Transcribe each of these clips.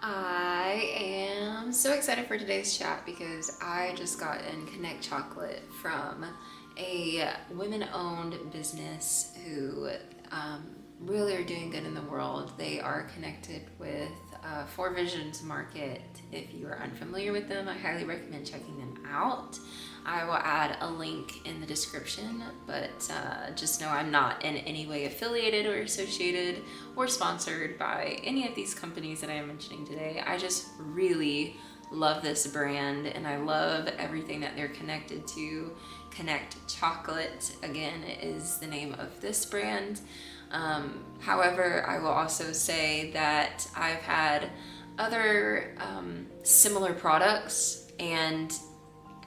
I am so excited for today's chat because I just got in Coonect Chocolate from a women-owned business who really are doing good in the world. They are connected with Four Visions Market. If you are unfamiliar with them, I highly recommend checking them out. I will add a link in the description, but just know I'm not in any way affiliated or associated or sponsored by any of these companies that I am mentioning today. I just really love this brand and I love everything that they're connected to. Coonect Chocolate, again, is the name of this brand. However, I will also say that I've had other similar products, and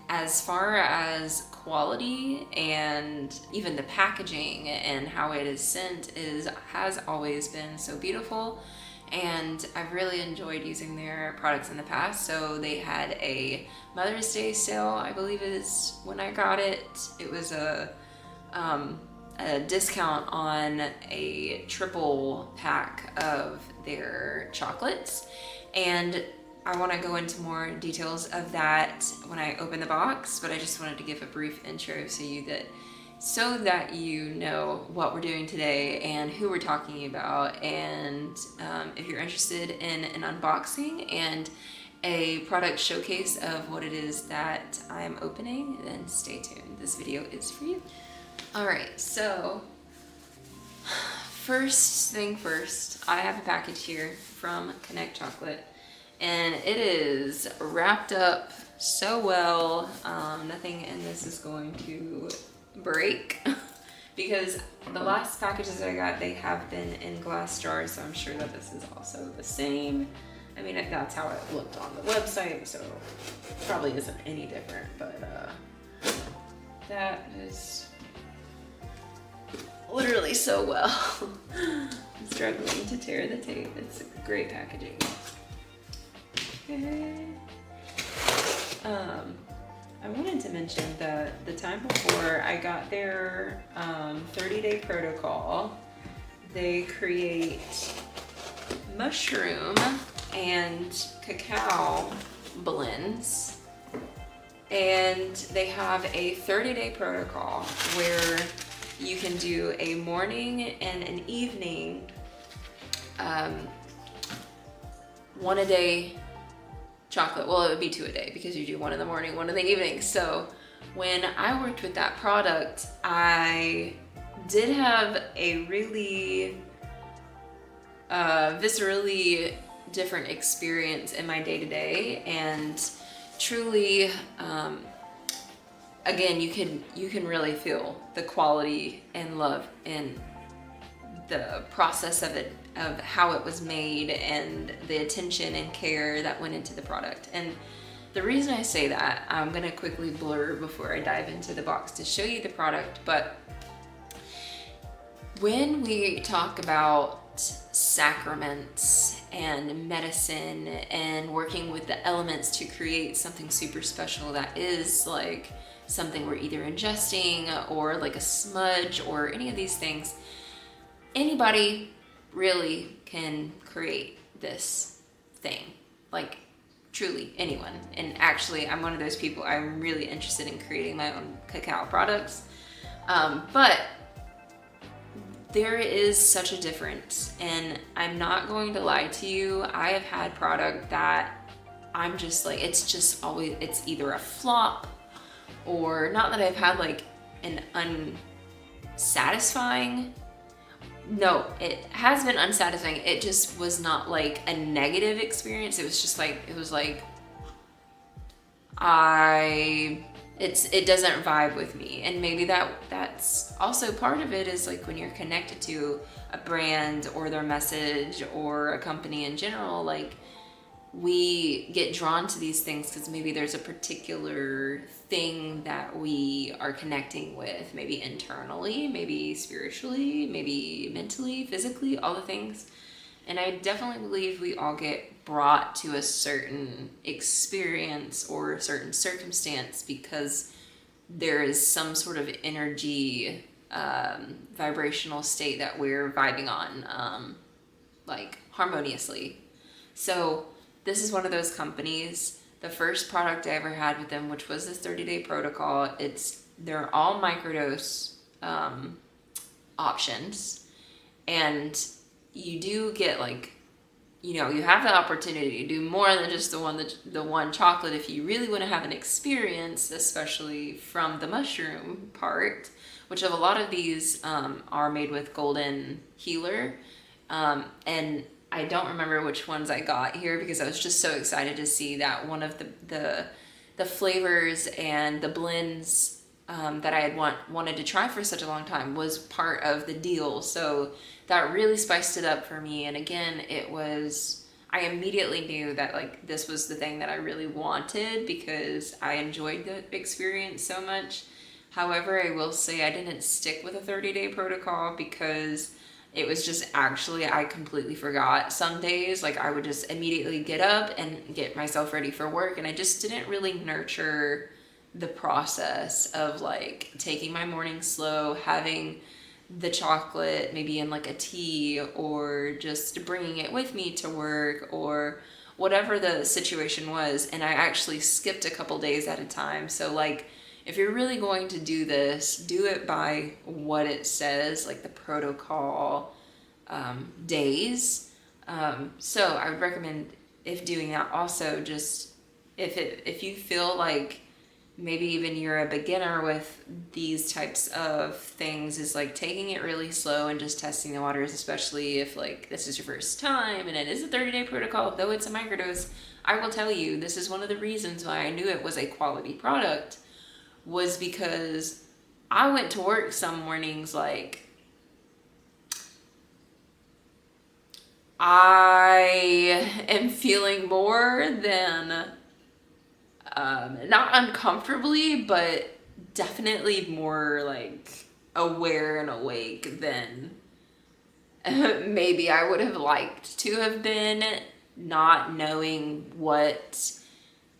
as far as quality and even the packaging and how it is sent has always been so beautiful, and I've really enjoyed using their products in the past. So they had a Mother's Day sale, I believe is when I got it. It was a discount on a triple pack of their chocolates, and I want to go into more details of that when I open the box, but I just wanted to give a brief intro so that you know what we're doing today and who we're talking about, and if you're interested in an unboxing and a product showcase of what it is that I'm opening, then stay tuned. This video is for you. All right, so first thing first, I have a package here from Coonect Chocolate, and it is wrapped up so well. Nothing in this is going to break because the last packages that I got, they have been in glass jars, so I'm sure that this is also the same. I mean, that's how it looked on the website, so it probably isn't any different, but that is literally so well. I'm struggling to tear the tape. It's great packaging. Okay. I wanted to mention that the time before I got their 30-day protocol, they create mushroom and cacao blends, and they have a 30-day protocol where you can do a morning and an evening, one a day chocolate. Well, it would be two a day because you do one in the morning, one in the evening. So when I worked with that product, I did have a really viscerally different experience in my day-to-day, and truly, again, you can really feel the quality and love in the process of it, of how it was made, and the attention and care that went into the product. And the reason I say that, I'm gonna quickly blur before I dive into the box to show you the product, but when we talk about sacraments and medicine and working with the elements to create something super special that is like something we're either ingesting or like a smudge or any of these things, anybody really can create this thing. Like truly anyone. And actually, I'm one of those people, I'm really interested in creating my own cacao products. But there is such a difference, and I'm not going to lie to you. I have had product that I'm just like, it's just always, it's either a flop, or not that I've had like an unsatisfying, no, it has been unsatisfying. It just was not like a negative experience. It was just like, it was like, it doesn't vibe with me. And maybe that's also part of it, is like when you're connected to a brand or their message or a company in general, like we get drawn to these things because maybe there's a particular thing that we are connecting with, maybe internally, maybe spiritually, maybe mentally, physically, all the things. And I definitely believe we all get brought to a certain experience or a certain circumstance because there is some sort of energy, vibrational state that we're vibing on, like harmoniously. So this is one of those companies. The first product I ever had with them, which was this 30-day protocol, they're all microdose options, and you do get like, you know, you have the opportunity to do more than just the one chocolate if you really want to have an experience, especially from the mushroom part, which of a lot of these are made with golden healer, and I don't remember which ones I got here because I was just so excited to see that one of the flavors and the blends that I had wanted to try for such a long time was part of the deal. So that really spiced it up for me. And again, I immediately knew that like this was the thing that I really wanted because I enjoyed the experience so much. However, I will say I didn't stick with a 30-day protocol because it was just actually, I completely forgot. Some days, like I would just immediately get up and get myself ready for work, and I just didn't really nurture the process of like taking my morning slow, having the chocolate maybe in like a tea, or just bringing it with me to work, or whatever the situation was. And I actually skipped a couple days at a time. So like, if you're really going to do this, do it by what it says, like the protocol days. So I would recommend, if doing that, also just if you feel like maybe even you're a beginner with these types of things, is like taking it really slow and just testing the waters, especially if like this is your first time and it is a 30-day protocol, though it's a microdose. I will tell you, this is one of the reasons why I knew it was a quality product, was because I went to work some mornings like I am feeling more than not uncomfortably, but definitely more like aware and awake than maybe I would have liked to have been, not knowing what,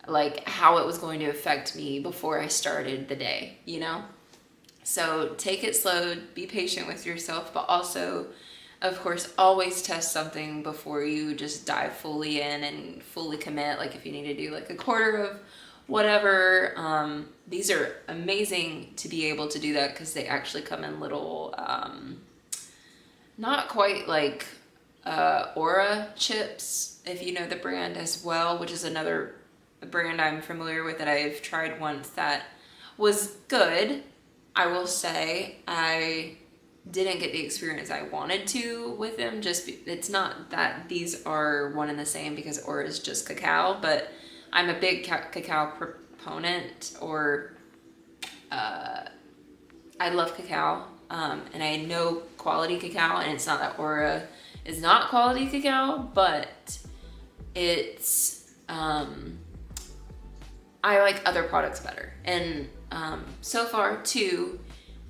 like how it was going to affect me before I started the day, you know? So take it slow, be patient with yourself, but also, of course, always test something before you just dive fully in and fully commit. Like if you need to do like a quarter of whatever, these are amazing to be able to do that because they actually come in little, not quite like Aura chips, if you know the brand as well, which is another brand I'm familiar with that I've tried once that was good. I will say I didn't get the experience I wanted to with them. It's not that these are one and the same because Aura is just cacao, but I'm a big cacao proponent, or I love cacao, and I know quality cacao, and it's not that Aura is not quality cacao, but it's I like other products better. And so far too,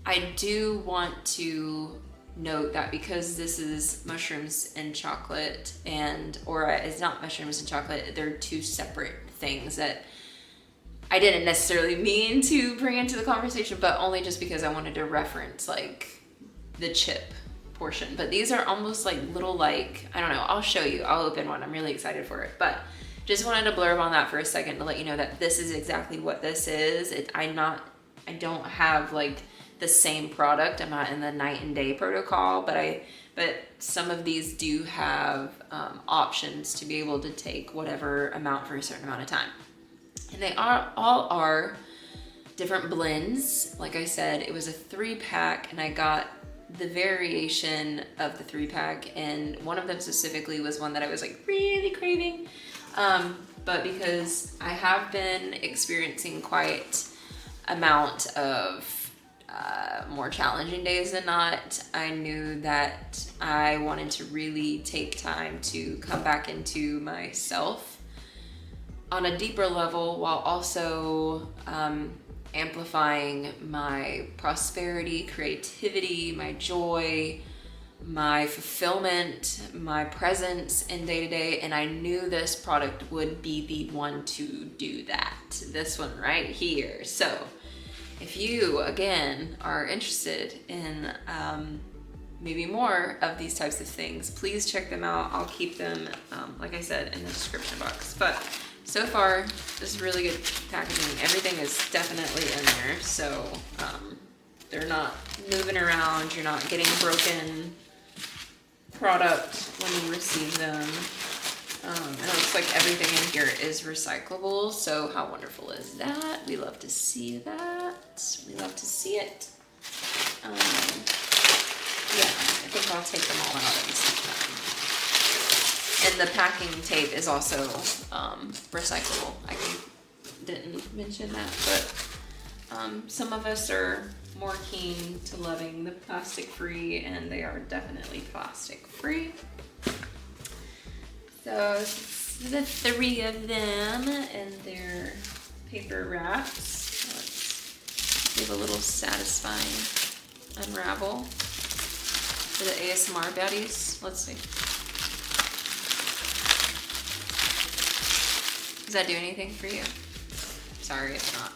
I do want to note that because this is mushrooms and chocolate, and Aura is not mushrooms and chocolate, they're two separate things that I didn't necessarily mean to bring into the conversation, but only just because I wanted to reference like the chip portion. But these are almost like little, like, I don't know, I'll show you, I'll open one, I'm really excited for it. But just wanted to blurb on that for a second to let you know that this is exactly what this is. I don't have like the same product. I'm not in the night and day protocol, but some of these do have options to be able to take whatever amount for a certain amount of time. And they all are different blends. Like I said, it was a 3-pack, and I got the variation of the 3-pack, and one of them specifically was one that I was like really craving. But because I have been experiencing quite amount of more challenging days than not, I knew that I wanted to really take time to come back into myself on a deeper level, while also amplifying my prosperity, creativity, my joy, my fulfillment, my presence in day-to-day. And I knew this product would be the one to do that. This one right here. So if you, again, are interested in maybe more of these types of things, please check them out. I'll keep them, like I said, in the description box. But so far, this is really good packaging. Everything is definitely in there, so they're not moving around. You're not getting broken product when you receive them. And it looks like everything in here is recyclable, so how wonderful is that? We love to see that. We love to see it. Yeah, I think I'll take them all out at the same time. And the packing tape is also recyclable. I didn't mention that, but some of us are more keen to loving the plastic free, and they are definitely plastic free. So the 3 of them and their paper wraps. Let's give a little satisfying unravel for the ASMR baddies. Let's see. Does that do anything for you? Sorry, it's not.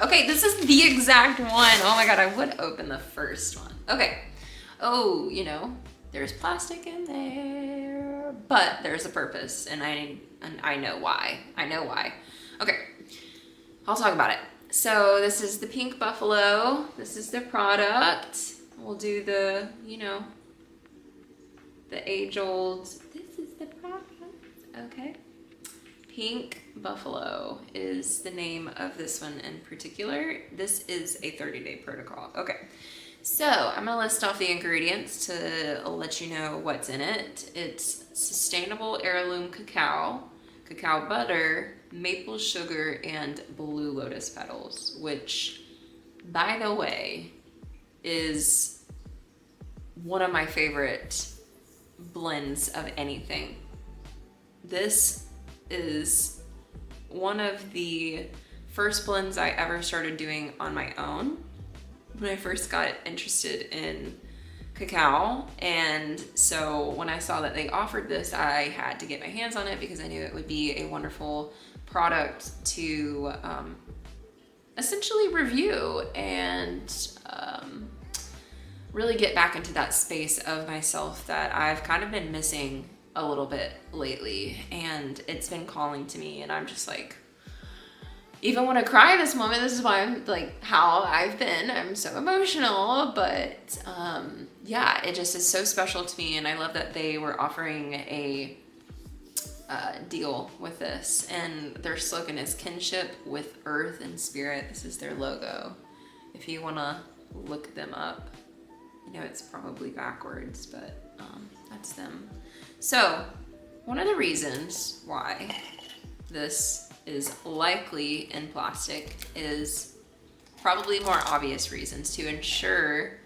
Okay, this is the exact one. Oh my god, I would open the first one. Okay. Oh, you know, there's plastic in there, but there's a purpose, and I know why. I know why. Okay, I'll talk about it. So this is the pink buffalo. This is the product. We'll do the, you know, the age-old. This is the product. Okay. Pink Buffalo is the name of this one in particular. This is a 30-day protocol. Okay, so I'm gonna list off the ingredients to let you know what's in it. It's sustainable heirloom cacao, cacao butter, maple sugar, and blue lotus petals, which, by the way, is one of my favorite blends of anything. This is one of the first blends I ever started doing on my own when I first got interested in cacao. And so when I saw that they offered this, I had to get my hands on it because I knew it would be a wonderful product to essentially review and really get back into that space of myself that I've kind of been missing a little bit lately, and it's been calling to me, and I'm just like, even when I cry this moment, this is why I'm like how I've been. I'm so emotional, but yeah, it just is so special to me, and I love that they were offering a deal with this, and their slogan is kinship with earth and spirit. This is their logo. If you want to look them up, you know it's probably backwards, but that's them. So, one of the reasons why this is likely in plastic is probably more obvious reasons to ensure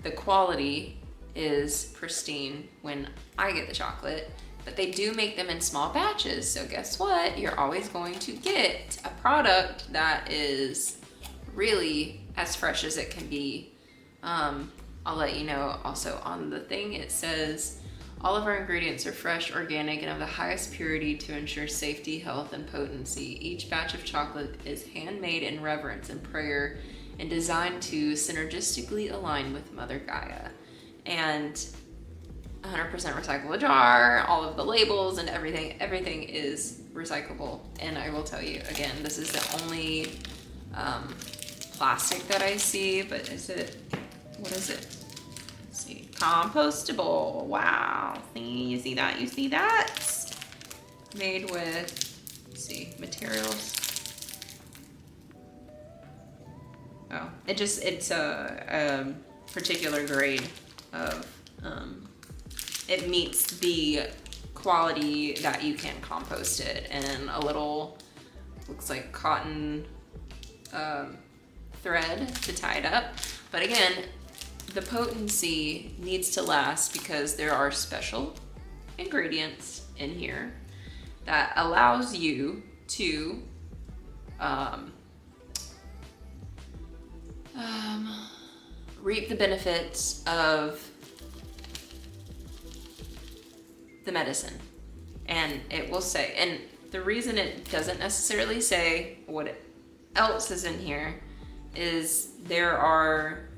the quality is pristine when I get the chocolate, but they do make them in small batches. So guess what? You're always going to get a product that is really as fresh as it can be. I'll let you know also on the thing, it says, all of our ingredients are fresh, organic, and of the highest purity to ensure safety, health, and potency. Each batch of chocolate is handmade in reverence and prayer and designed to synergistically align with Mother Gaia. And 100% recyclable jar, all of the labels and everything is recyclable. And I will tell you, again, this is the only plastic that I see, but is it, what is it? See, compostable. Wow. See, you see that? You see that? Made with, let's see, materials. Oh, it's a particular grade of, it meets the quality that you can compost it, and a little, looks like cotton thread to tie it up. But again, the potency needs to last because there are special ingredients in here that allows you to reap the benefits of the medicine. And it will say, and the reason it doesn't necessarily say what else is in here is there are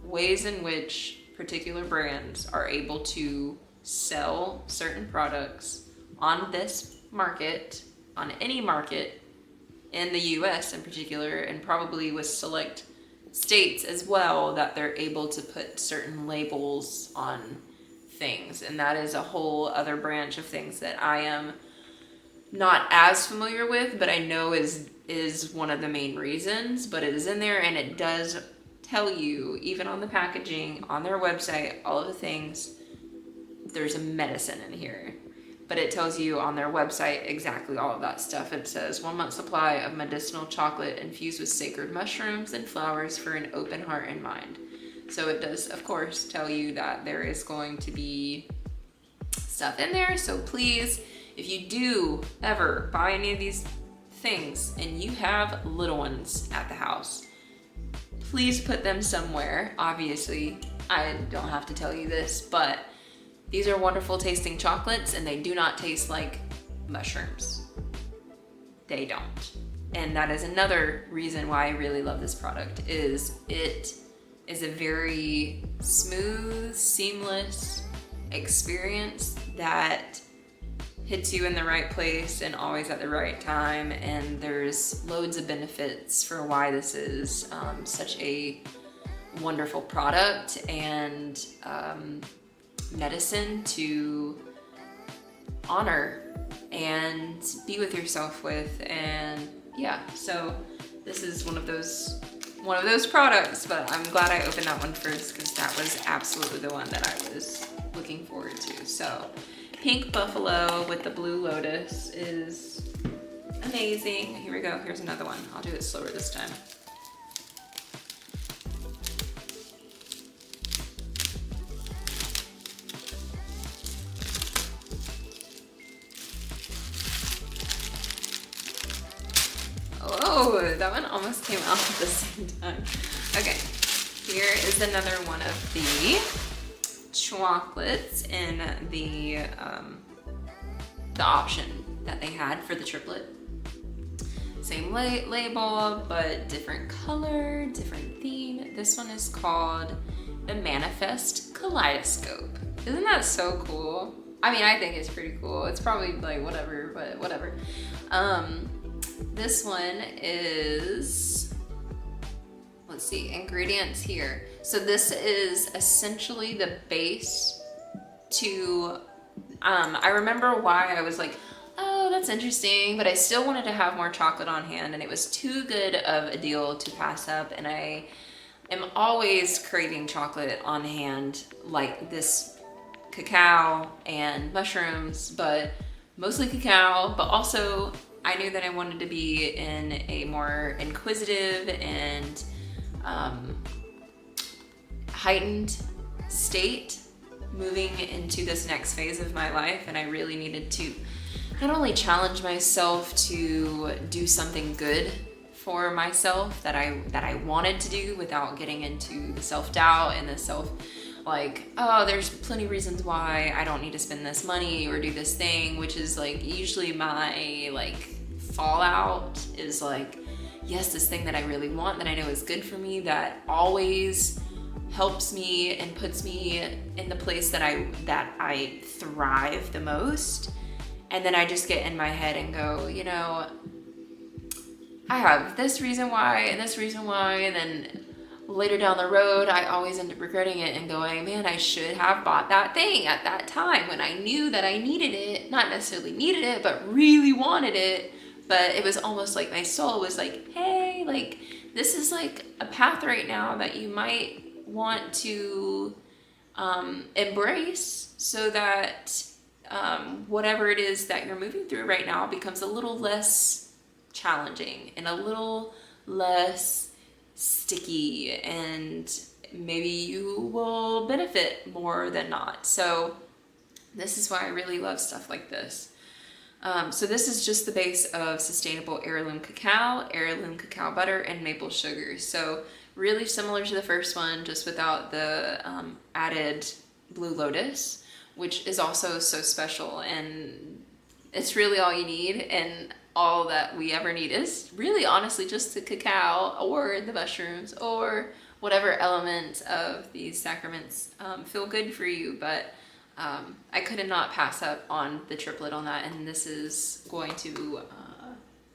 ways in which particular brands are able to sell certain products on this market, on any market in the US in particular, and probably with select states as well, that they're able to put certain labels on things. And that is a whole other branch of things that I am not as familiar with, but I know is one of the main reasons. But it is in there, and it does tell you, even on the packaging, on their website, all of the things. There's a medicine in here, but it tells you on their website exactly all of that stuff. It says 1 month supply of medicinal chocolate infused with sacred mushrooms and flowers for an open heart and mind. So it does, of course, tell you that there is going to be stuff in there. So please, if you do ever buy any of these things and you have little ones at the house, please put them somewhere. Obviously, I don't have to tell you this, but these are wonderful tasting chocolates, and they do not taste like mushrooms. They don't. And that is another reason why I really love this product, is it is a very smooth, seamless experience that hits you in the right place and always at the right time. And there's loads of benefits for why this is such a wonderful product and medicine to honor and be with yourself with. And yeah, so this is one of those products, but I'm glad I opened that one first because that was absolutely the one that I was looking forward to. So Pink Buffalo with the Blue Lotus is amazing. Here we go. Here's another one. I'll do it slower this time. Oh, that one almost came out at the same time. Okay, here is another one of the chocolates in the option that they had for the triplet. Same label, but different color, different theme. This one is called the Manifest Kaleidoscope. Isn't that so cool? I mean, I think it's pretty cool. It's probably like whatever, but whatever. This one is, let's see, ingredients here. So this is essentially the base to, I remember why I was like, oh, that's interesting, but I still wanted to have more chocolate on hand, and it was too good of a deal to pass up. And I am always craving chocolate on hand, like this cacao and mushrooms, but mostly cacao, but also I knew that I wanted to be in a more inquisitive and heightened state moving into this next phase of my life. And I really needed to not only challenge myself to do something good for myself that I wanted to do without getting into the self-doubt and the like, oh, there's plenty of reasons why I don't need to spend this money or do this thing, which is like usually my like fallout is like, yes, this thing that I really want, that I know is good for me, that always helps me and puts me in the place that I thrive the most. And then I just get in my head and go, you know, I have this reason why and this reason why, and then later down the road, I always end up regretting it and going, man, I should have bought that thing at that time when I knew that I needed it, not necessarily needed it, but really wanted it. But it was almost like my soul was like, hey, like, this is like a path right now that you might want to embrace so that whatever it is that you're moving through right now becomes a little less challenging and a little less sticky, and maybe you will benefit more than not. So this is why I really love stuff like this. So this is just the base of sustainable heirloom cacao butter, and maple sugar. So really similar to the first one, just without the added Blue Lotus, which is also so special. And It's really all you need, and all that we ever need is really honestly just the cacao or the mushrooms or whatever element of these sacraments feel good for you. But I could not pass up on the triplet on that, and this is going to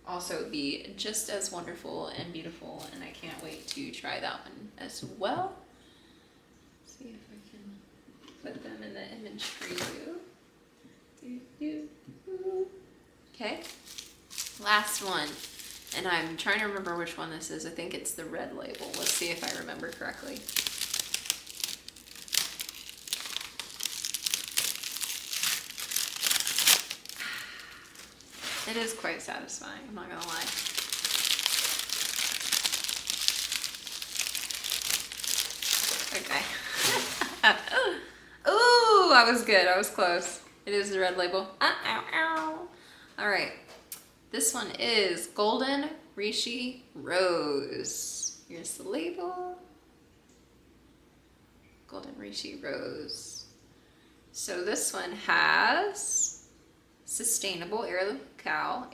also be just as wonderful and beautiful, and I can't wait to try that one as well. Let's see if I can put them in the image for you. Okay, last one, and I'm trying to remember which one this is. I think it's the red label. Let's see if I remember correctly. It is quite satisfying, I'm not gonna lie. Okay. Ooh, I was good, I was close. It is the red label. Ow, ow. All right, this one is Golden Reishi Rose. Here's the label. Golden Reishi Rose. So this one has sustainable heirloom cacao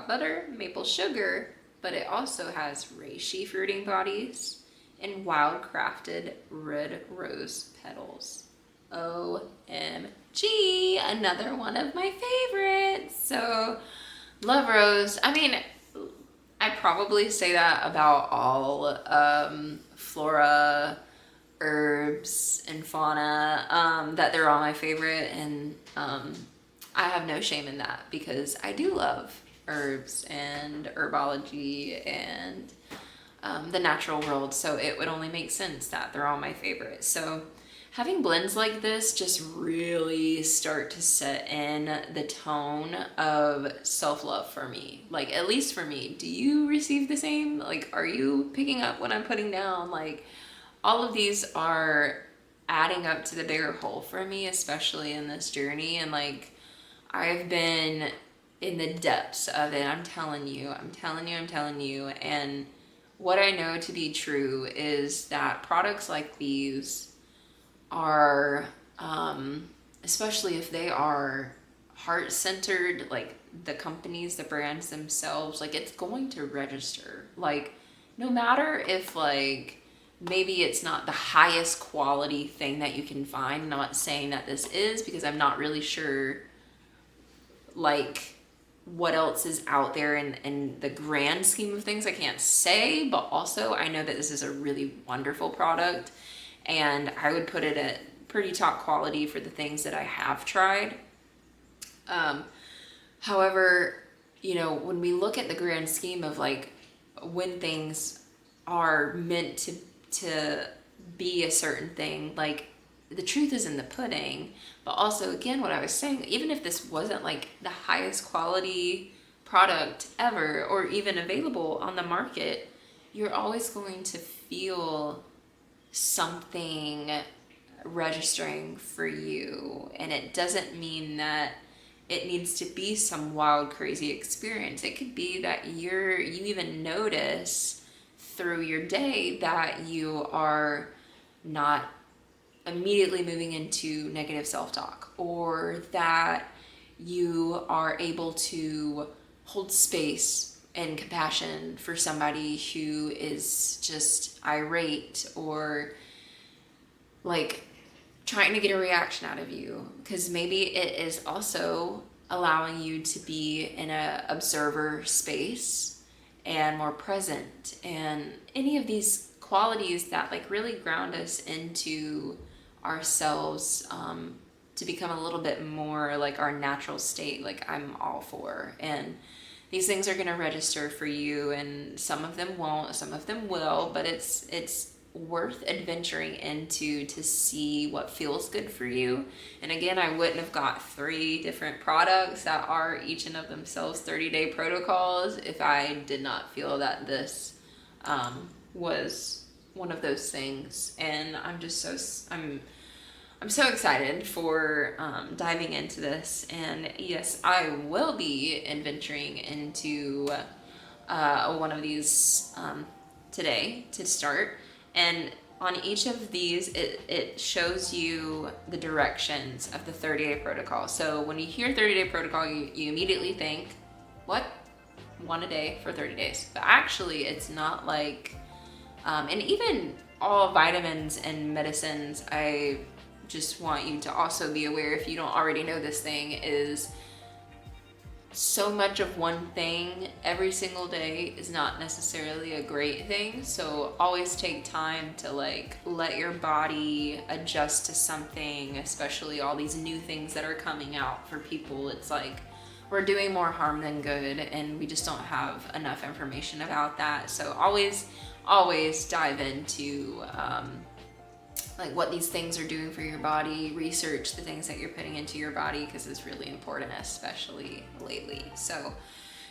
butter, maple sugar, but it also has reishi fruiting bodies and wild crafted red rose petals. OMG, another one of my favorites. So love rose. I mean, I probably say that about all flora, herbs, and fauna, that they're all my favorite, and I have no shame in that because I do love herbs and herbology and the natural world, so it would only make sense that they're all my favorite. So having blends like this just really start to set in the tone of self-love for me. Like, at least for me. Do you receive the same? Like, are you picking up what I'm putting down? Like, all of these are adding up to the bigger whole for me, especially in this journey. And like, I've been in the depths of it. I'm telling you. And what I know to be true is that products like these are, especially if they are heart-centered, like the companies, the brands themselves, like it's going to register. Like, no matter if like maybe it's not the highest quality thing that you can find. I'm not saying that this is, because I'm not really sure like what else is out there in the grand scheme of things. I can't say, but also I know that this is a really wonderful product, and I would put it at pretty top quality for the things that I have tried. However, you know, when we look at the grand scheme of like when things are meant to be a certain thing, like the truth is in the pudding. But also, again, what I was saying, even if this wasn't like the highest quality product ever or even available on the market, you're always going to feel something registering for you. And it doesn't mean that it needs to be some wild, crazy experience. It could be that you even notice through your day that you are not immediately moving into negative self-talk, or that you are able to hold space and compassion for somebody who is just irate or like trying to get a reaction out of you, because maybe it is also allowing you to be in a observer space and more present, and any of these qualities that like really ground us into ourselves, to become a little bit more like our natural state, like I'm all for. And these things are going to register for you, and some of them won't, some of them will, but it's worth adventuring into to see what feels good for you. And again, I wouldn't have got 3 different products that are each and of themselves 30-day protocols if I did not feel that this was one of those things. And I'm just I'm so excited for diving into this. And yes, I will be adventuring into one of these today to start. And on each of these, it shows you the directions of the 30-day protocol. So when you hear 30-day protocol, you immediately think, what? 1 a day for 30 days. But actually, it's not like, and even all vitamins and medicines, I just want you to also be aware, if you don't already know this thing, is so much of one thing every single day is not necessarily a great thing. So always take time to like let your body adjust to something, especially all these new things that are coming out for people. It's like we're doing more harm than good, and we just don't have enough information about that. So always dive into like what these things are doing for your body. Research the things that you're putting into your body, because it's really important, especially lately. So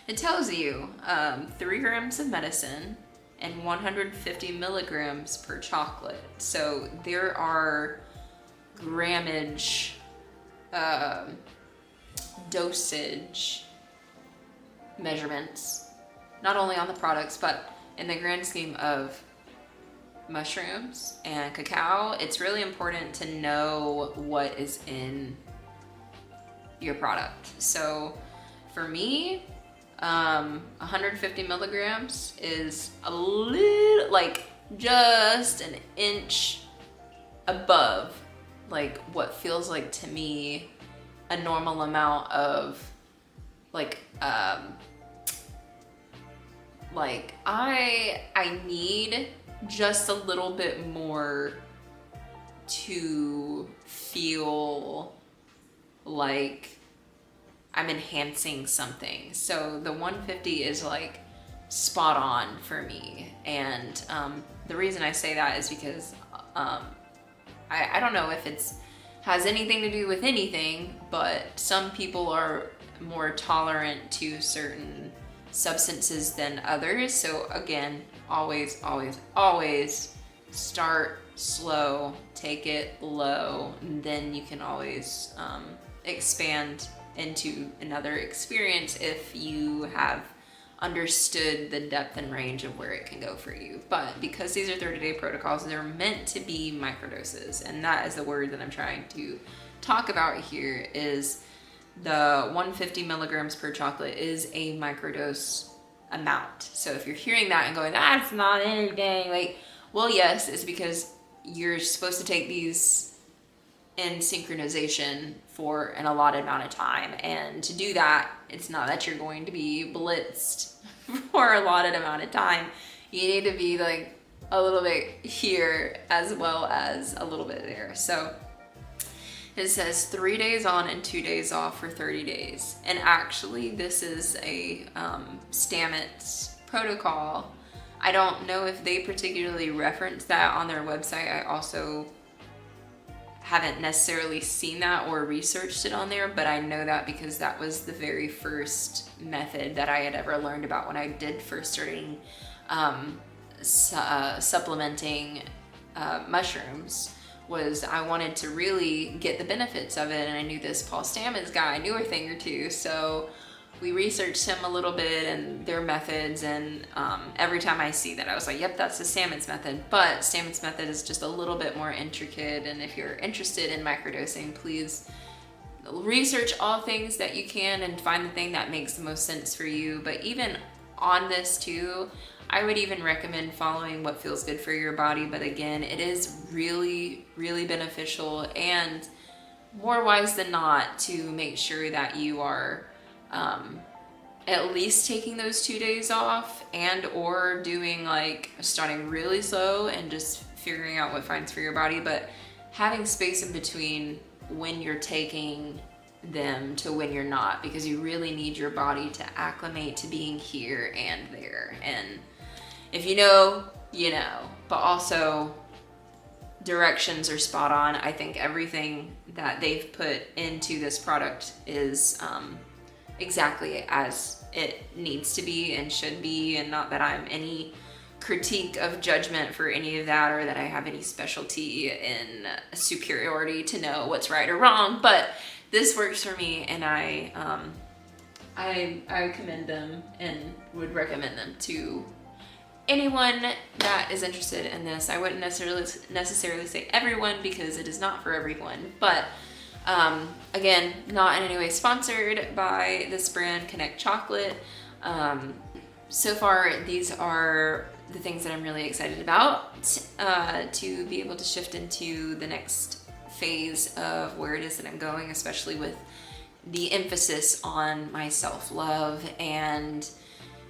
it tells you 3 grams of medicine and 150 milligrams per chocolate. So there are grammage, dosage measurements, not only on the products, but in the grand scheme of mushrooms and cacao. It's really important to know what is in your product. So for me, 150 milligrams is a little, like just an inch above like what feels like to me a normal amount of like I need just a little bit more to feel like I'm enhancing something. So the 150 is like spot on for me. And the reason I say that is because I don't know if it's has anything to do with anything, but some people are more tolerant to certain substances than others. So again, always start slow, take it low, and then you can always expand into another experience if you have understood the depth and range of where it can go for you. But because these are 30-day protocols, they're meant to be microdoses, and that is the word that I'm trying to talk about here. Is the 150 milligrams per chocolate is a microdose amount. So if you're hearing that and going, that's not anything, like, well, yes, it's because you're supposed to take these in synchronization for an allotted amount of time. And to do that, it's not that you're going to be blitzed for a allotted amount of time. You need to be like a little bit here as well as a little bit there. So it says 3 days on and 2 days off for 30 days. And actually this is a Stamets protocol. I don't know if they particularly reference that on their website. I also haven't necessarily seen that or researched it on there, but I know that because that was the very first method that I had ever learned about when I did first starting supplementing mushrooms. Was I wanted to really get the benefits of it, and I knew this Paul Stamets guy, I knew a thing or two, so we researched him a little bit and their methods, and every time I see that I was like, yep, that's the Stamets method. But Stamets method is just a little bit more intricate, and if you're interested in microdosing, please research all things that you can and find the thing that makes the most sense for you. But even on this too, I would even recommend following what feels good for your body. But again, it is really, really beneficial and more wise than not to make sure that you are at least taking those 2 days off, and or doing like starting really slow and just figuring out what finds for your body, but having space in between when you're taking them to when you're not, because you really need your body to acclimate to being here and there. And if you know, you know, but also directions are spot on. I think everything that they've put into this product is exactly as it needs to be and should be, and not that I'm any critique of judgment for any of that, or that I have any specialty in superiority to know what's right or wrong, but this works for me, and I commend them and would recommend them to anyone that is interested in this. I wouldn't necessarily say everyone because it is not for everyone, but again, not in any way sponsored by this brand, Coonect Chocolate. So far, these are the things that I'm really excited about to be able to shift into the next phase of where it is that I'm going, especially with the emphasis on my self-love and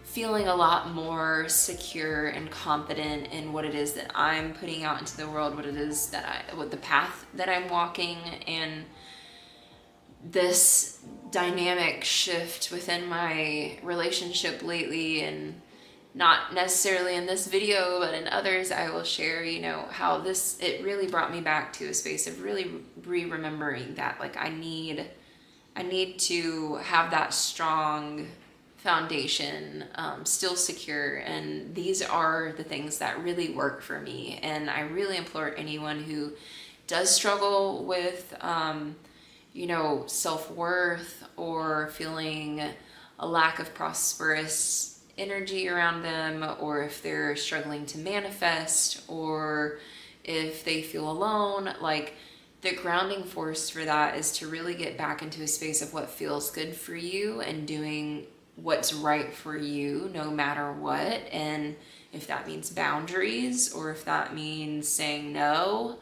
feeling a lot more secure and confident in what it is that I'm putting out into the world, what it is that what the path that I'm walking, and this dynamic shift within my relationship lately, and not necessarily in this video, but in others I will share, you know, how it really brought me back to a space of really remembering that, like, I need to have that strong foundation, still secure, and these are the things that really work for me. And I really implore anyone who does struggle with you know, self-worth or feeling a lack of prosperous energy around them, or if they're struggling to manifest, or if they feel alone, like, the grounding force for that is to really get back into a space of what feels good for you and doing what's right for you no matter what. And if that means boundaries, or if that means saying no,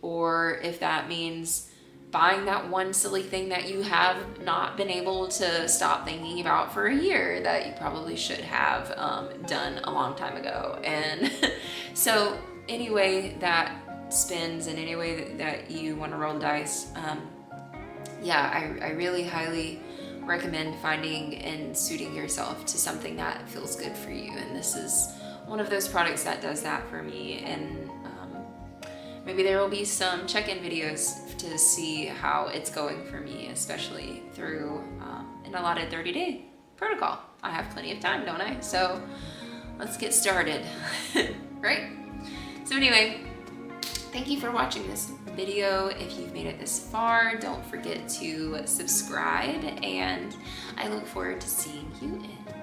or if that means buying that one silly thing that you have not been able to stop thinking about for a year that you probably should have done a long time ago. And so any way that spins, in any way that you want to roll the dice, yeah, I really highly recommend finding and suiting yourself to something that feels good for you. And this is one of those products that does that for me. And maybe there will be some check-in videos to see how it's going for me, especially through an allotted 30-day protocol. I have plenty of time, don't I? So let's get started, right? So anyway, thank you for watching this video. If you've made it this far, don't forget to subscribe, and I look forward to seeing you in